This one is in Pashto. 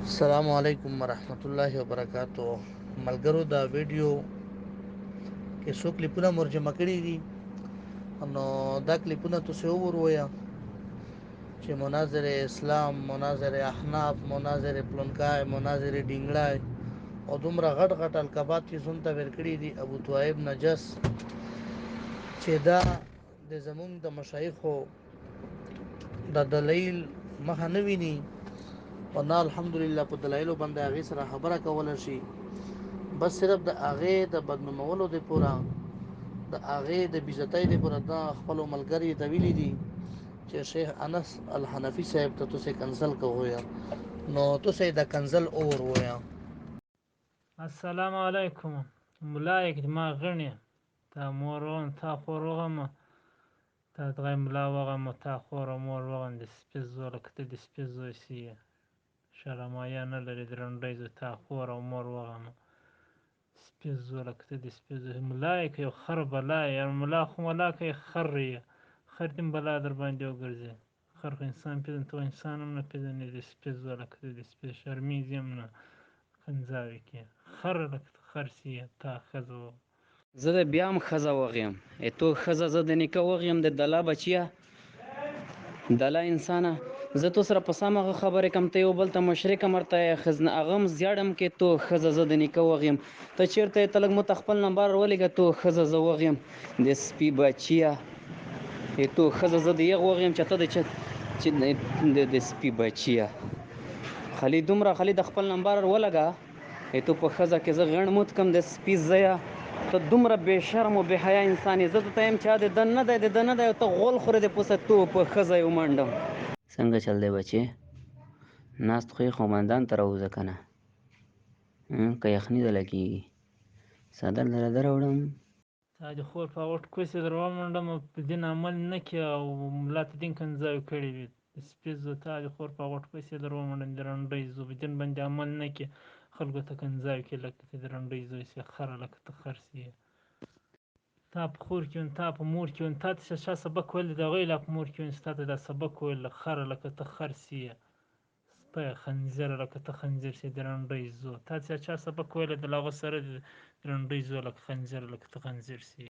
السلام علیکم ورحمت الله وبرکاتو. ملګرو دا ویډیو کې څو کلیپونه مرجمه کړي دي، نو دا کلیپونه تاسو وګورئ چې مناظر اسلام، مناظر احناف، مناظر پلونکای، مناظر ډینګړای او دومره غټ غټ القابات چې زون ته ورکړي دي ابو طوایب نجس، چې دا د زمونږ د مشایخو د دلیل مخه نه ویني، او نه الحمدلله په دلایلو باندې هغې سره خبره کولی شي، بس صرف د هغې د بدنومولو د پوره، د هغې د بېزتۍ د پوره دا خپلو ملګري ته ویلي دي چې شیخ انس الحنفي صاحب ته تاسې کنسل کوئ، نو تاسې د کنسل اور ووایه. السلام علیکم. ملایک ما غنی تا مورون تا خور وغمه تا دغی ملا وغمه تا خور و مور وغم د سپیزو لکته د سپیزو سیه شرمایه نلري درنډی زو تا خور و مور وغمه سپیزو لکته د سپیزو ملایک یو خر بلای یعنی ملا خو ملا که خر ریه خر دیم بلا در باندې وګرځي خر خو انسان پیژن تو انسان هم نه پیژنې د سپیزو لکته د سپیز شرمیز یم نه کنځاوې کې خر لکه خر سیه تا ښځو زه د بیا هم ښځه وغیم تو ښځه زه د نیکه وغیم د دلا بچیه دلا انسانه زه تو سره په سم هغه خبرې کوم ته یو بل ته مشرک مرته ښځنه هغه هم زیاړم کې تو ښځه زه د نیکه وغیم ته چېرته یې ته لږ مو ته خپل نمبر ولېږه تو ښځه زه وغیم د سپي بچیه تو ښځه زه د یغ وغیم چې ته د سپي بچیه خالي دومره خالي د خپل نمبر ولګه تو په ښځه کې زه غڼ موت کم د سپي زیه ته دومره بې شرم و بې حیا انسان یې زه درته یم چې د ده نه دی د ده نه دی ته غول خورې د پوسه تو په ښځه یې ومنډم څنګه چل دی بچې ناست خو یې خو میدان ته راوځه که نه که یخني ده لګېږي څادر دله راوړم تا د خور په غوټ کوسې در ومنډم او په دین عمل نه کړې او ملا ته دین کنځاوې کړې وي د سپیزو تا د خور په غوټ کوسې در ومنډم د رنډۍ زو په دین باندې عمل نه کړې خلکو ته کنځاوې کړې لکه ته د رنډۍ زوی سې خره لکه ته خر سې تا په خور کې تا په مور کې تا ته چا سبق ویل د هغوی لا په مور کې تا ته دا سبق ویل خره لکه ته خر سې سپی خنزیره لکه ته خنزیر سې د رنډۍ زو تا ته چا سبق ویلی د له هغه سره د رنډۍ زو لکه خنزیره لکه ته خنزیر سې